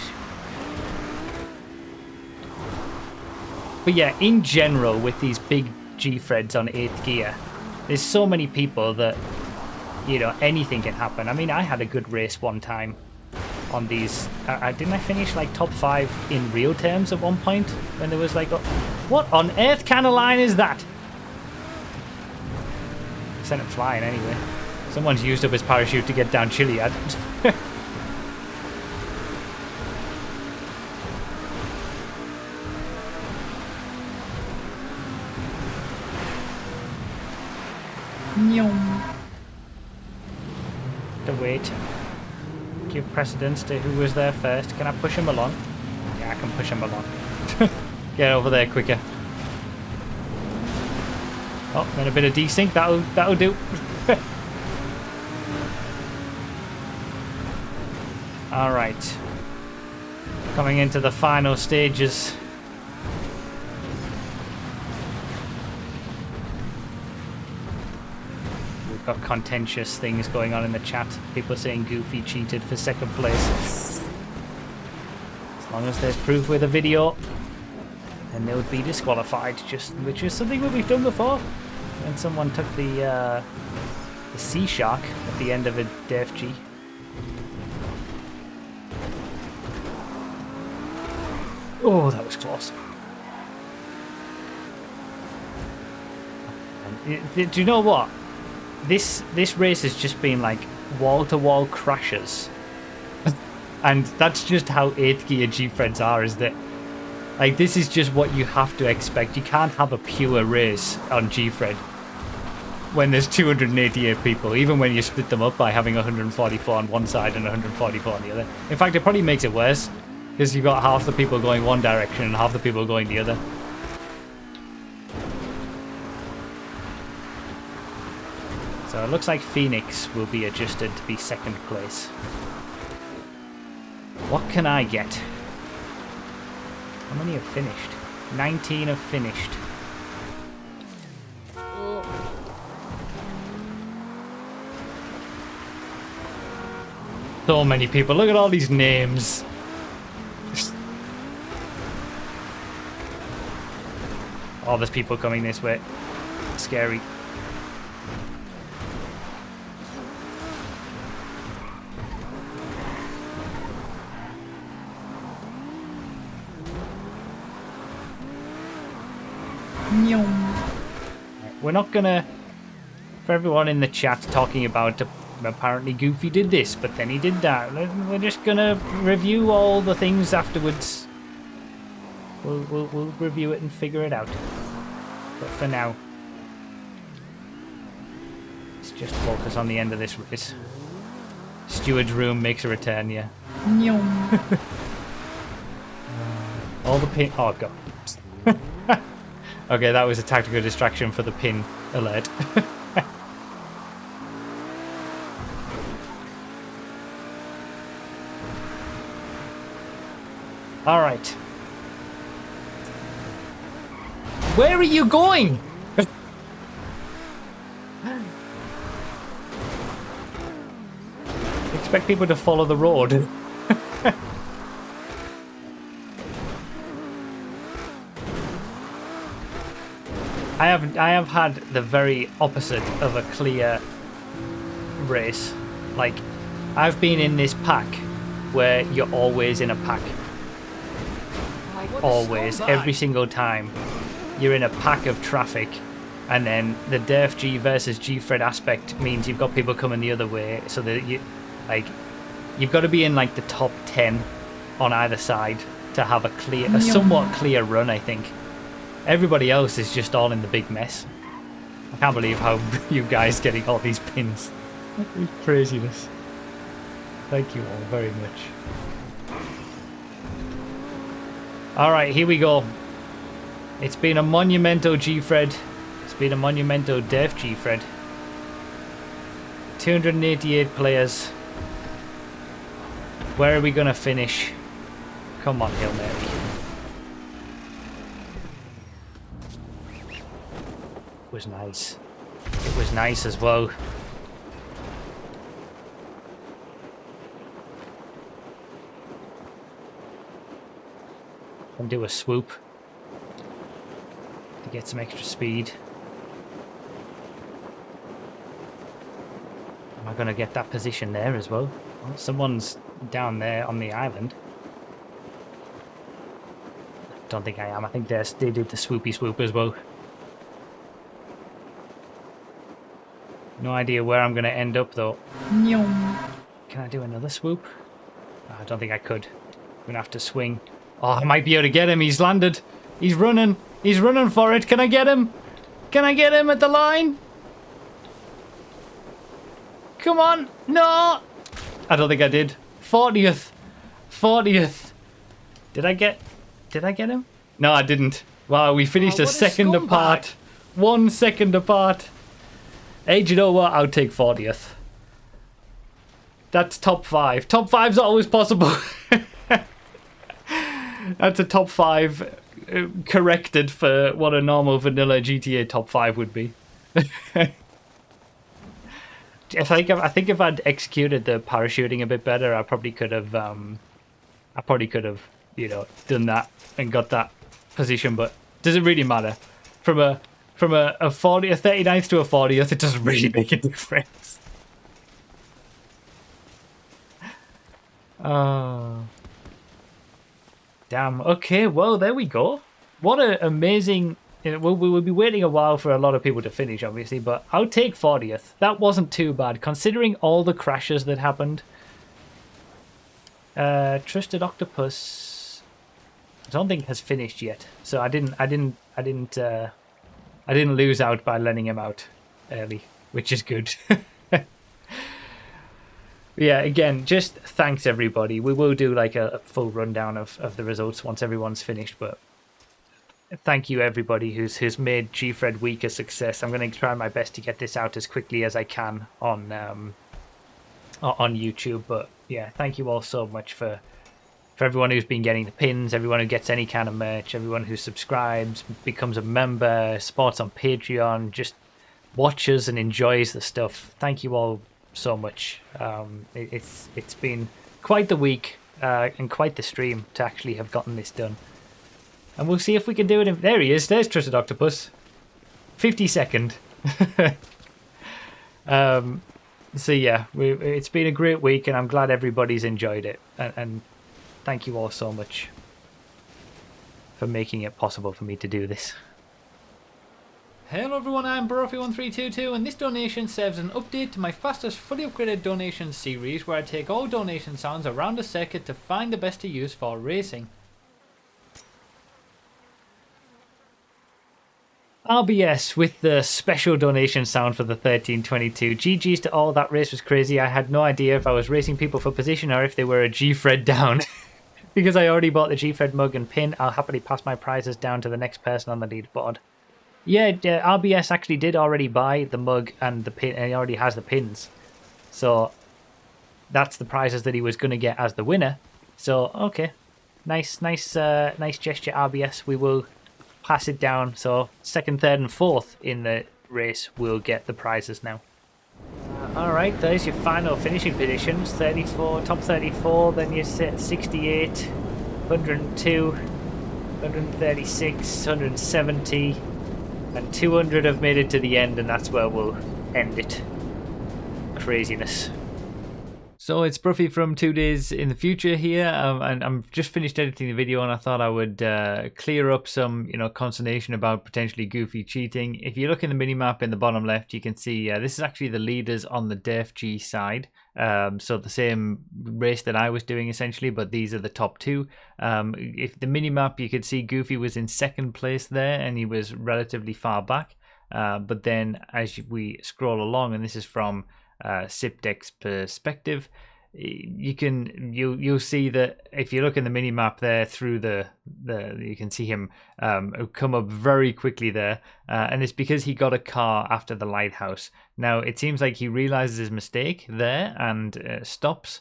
[SPEAKER 1] But yeah, in general, with these big Gfreds on 8th gear, there's so many people that, you know, anything can happen. I mean, I had a good race one time on these. Didn't I finish like top 5 in real terms at one point? When there was like, what on earth kind of line is that? Sent it flying anyway. Someone's used up his parachute to get down Chiliad. To wait. Give precedence to who was there first. Can I push him along? Yeah, I can push him along. Get over there quicker. Oh, then a bit of desync. That'll do. All right. Coming into the final stages. We've got contentious things going on in the chat. People saying Goofy cheated for 2nd place. As long as there's proof with a video, then they would be disqualified. Which is something that we've done before. When someone took the sea shark at the end of a DFG. Oh, that was close. And do you know what? This race has just been like wall-to-wall crashes. And that's just how 8th gear Gfreds are, is that like this is just what you have to expect. You can't have a pure race on Gfred when there's 288 people, even when you split them up by having 144 on one side and 144 on the other. In fact, it probably makes it worse, because you've got half the people going one direction and half the people going the other. So it looks like Phoenix will be adjusted to be 2nd place. What can I get? How many have finished? 19 have finished. So many people. Look at all these names. Oh, there's people coming this way. Scary. We're not gonna, for everyone in the chat talking about apparently Goofy did this, but then he did that. We're just gonna review all the things afterwards. We'll review it and figure it out. But for now, let's just focus on the end of this race. Steward's room makes a return, yeah. All the pin. Oh god. Okay, that was a tactical distraction for the pin alert. All right. Where are you going? Expect people to follow the road. I have had the very opposite of a clear race. Like, I've been in this pack where you're always in a pack. Always, every single time. You're in a pack of traffic, and then the DFG versus Gfred aspect means you've got people coming the other way, so that you've got to be in like the top 10 on either side to have a somewhat clear run, I think. Everybody else is just all in the big mess. I can't believe how you guys getting all these pins. It's craziness. Thank you all very much. Alright, here we go. It's been a monumental Gfred. It's been a monumental Def Gfred. 288 players. Where are we going to finish? Come on, Hail Mary. It was nice. It was nice as well. And do a swoop. get some extra speed. Am I going to get that position there as well? Well, someone's down there on the island. Don't think I am. I think they did the swoopy swoop as well. No idea where I'm going to end up though. Can I do another swoop? Oh, I don't think I could. I'm going to have to swing. Oh, I might be able to get him. He's landed. He's running. He's running for it. Can I get him? Can I get him at the line? Come on. No. I don't think I did. 40th. 40th. Did I get him? No, I didn't. Wow, we finished a second apart. 1 second apart. Hey, do you know what? I'll take 40th. That's top 5. Top 5's not always possible. That's a top 5 corrected for what a normal vanilla GTA top 5 would be. I think if I'd executed the parachuting a bit better, I probably could have, you know, done that and got that position. But does it really matter? From a 39th to a 40th, it doesn't really make a difference. Oh, damn. Okay, well there we go. What an amazing. We will be waiting a while for a lot of people to finish, obviously, but I'll take 40th. That wasn't too bad, considering all the crashes that happened. Trusted Octopus, I don't think has finished yet, so I didn't lose out by letting him out early, which is good. Yeah, again, just thanks everybody. We will do like a full rundown of the results once everyone's finished, but thank you everybody who's made Gfred Week a success. I'm going to try my best to get this out as quickly as I can on YouTube. But yeah, thank you all so much for everyone who's been getting the pins, everyone who gets any kind of merch, everyone who subscribes, becomes a member, supports on Patreon, just watches and enjoys the stuff. Thank you all so much. It's been quite the week and quite the stream to actually have gotten this done. And we'll see if we can do it. There he is. There's Trusted Octopus. 52nd. So yeah, it's been a great week, and I'm glad everybody's enjoyed it. And thank you all so much for making it possible for me to do this. Hello everyone, I'm Broughy1322, and this donation serves as an update to my fastest fully upgraded donation series, where I take all donation sounds around the circuit to find the best to use for racing. RBS with the special donation sound for the 1322. GG's to all, that race was crazy. I had no idea if I was racing people for position or if they were a Gfred down. Because I already bought the Gfred mug and pin, I'll happily pass my prizes down to the next person on the leaderboard. Yeah, RBS actually did already buy the mug and the pin, and he already has the pins. So that's the prizes that he was going to get as the winner. So, okay. Nice gesture, RBS. We will pass it down. So 2nd, 3rd and 4th in the race will get the prizes now. Alright, there's your final finishing positions. 34, top 34, then you set 68, 102, 136, 170, and 200 have made it to the end, and that's where we'll end it. Craziness. So it's Broughy from 2 days in the future here, and I'm just finished editing the video, and I thought I would clear up some, consternation about potentially Goofy cheating. If you look in the minimap in the bottom left, you can see this is actually the leaders on the DEF-G side. So the same race that I was doing essentially, but these are the top 2. If the minimap, you could see Goofy was in 2nd place there, and he was relatively far back. But then as we scroll along, and this is from Sipdex's perspective, you'll see that if you look in the mini map there through the you can see him come up very quickly there, and it's because he got a car after the lighthouse. Now it seems like he realizes his mistake there and stops,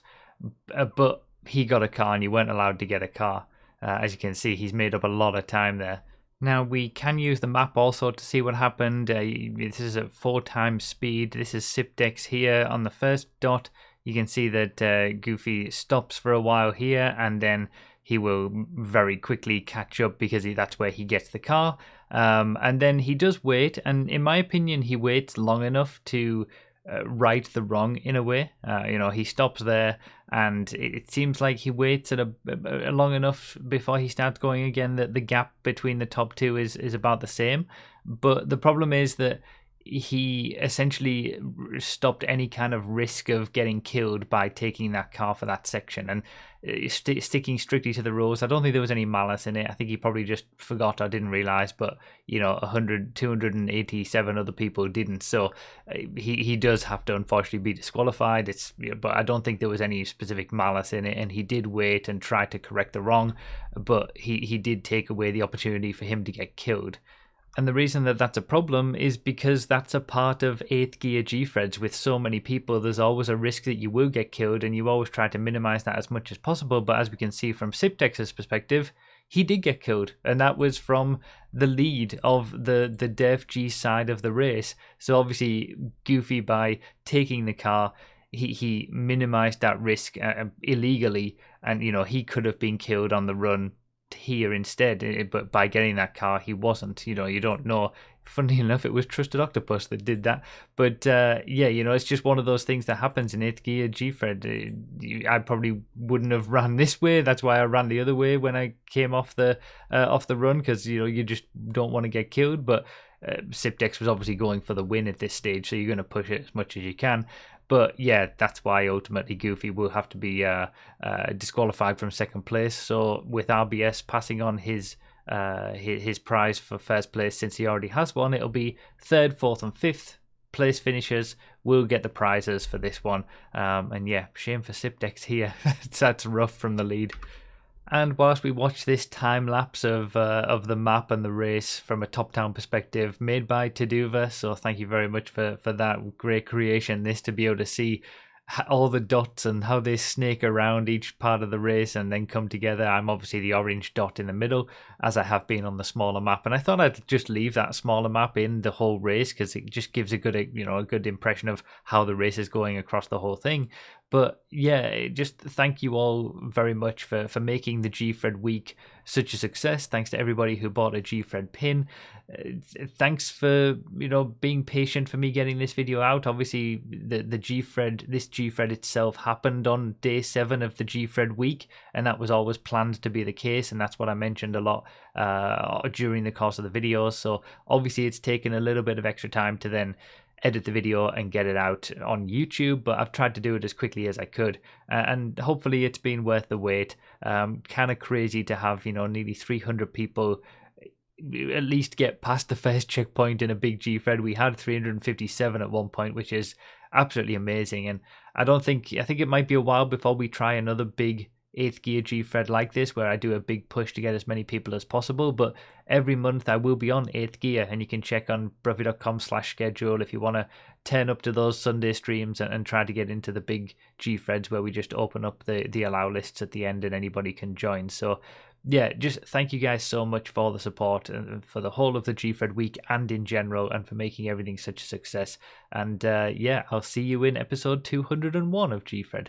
[SPEAKER 1] but he got a car and you weren't allowed to get a car. As you can see, he's made up a lot of time there. Now we can use the map also to see what happened. This is at 4 times speed. This is Sipdex here on the first dot. You can see that Goofy stops for a while here and then he will very quickly catch up because that's where he gets the car. And then he does wait, and in my opinion, he waits long enough to right the wrong in a way. He stops there, and it seems like he waits at a long enough before he starts going again that the gap between the top two is about the same. But the problem is that he essentially stopped any kind of risk of getting killed by taking that car for that section and sticking strictly to the rules. I don't think there was any malice in it. I think he probably just forgot or didn't realize, but 287 other people didn't, so he does have to unfortunately be disqualified. But I don't think there was any specific malice in it, and he did wait and try to correct the wrong, but he did take away the opportunity for him to get killed. And the reason that that's a problem is because that's a part of 8th gear Gfreds. With so many people, there's always a risk that you will get killed, and you always try to minimize that as much as possible. But as we can see from Siptex's perspective, he did get killed, and that was from the lead of the Def G side of the race. So obviously, Goofy, by taking the car, he minimized that risk illegally, and he could have been killed on the run here instead, but by getting that car he wasn't. You don't know. Funnily enough, it was Trusted Octopus that did that, but it's just one of those things that happens in 8th gear Gfred. I probably wouldn't have ran this way. That's why I ran the other way when I came off the run, because you just don't want to get killed. But Siptex was obviously going for the win at this stage, so you're going to push it as much as you can. But yeah, that's why ultimately Goofy will have to be disqualified from second place. So with RBS passing on his prize for first place, since he already has one, it'll be 3rd, 4th, and 5th place finishers will get the prizes for this one. And yeah, shame for Siptex here. That's rough from the lead. And whilst we watch this time lapse of the map and the race from a top-down perspective made by tduva, so thank you very much for that great creation, this to be able to see all the dots and how they snake around each part of the race and then come together. I'm obviously the orange dot in the middle, as I have been on the smaller map, and I thought I'd just leave that smaller map in the whole race because it just gives a good impression of how the race is going across the whole thing. But yeah, just thank you all very much for making the Gfred week such a success. Thanks to everybody who bought a Gfred pin. Thanks for being patient for me getting this video out. Obviously, this Gfred itself happened on day 7 of the Gfred week, and that was always planned to be the case, and that's what I mentioned a lot during the course of the videos. So obviously, it's taken a little bit of extra time to then edit the video and get it out on YouTube, but I've tried to do it as quickly as I could, and hopefully it's been worth the wait. Kind of crazy to have nearly 300 people at least get past the first checkpoint in a big Gfred. We had 357 at one point, which is absolutely amazing, and I think it might be a while before we try another big 8th gear Gfred like this, where I do a big push to get as many people as possible. But every month I will be on 8th gear, and you can check on broughy.com/schedule if you want to turn up to those Sunday streams and try to get into the big Gfreds where we just open up the allow lists at the end and anybody can join. So yeah, just thank you guys so much for the support and for the whole of the Gfred week and in general, and for making everything such a success. And yeah, I'll see you in episode 201 of Gfred.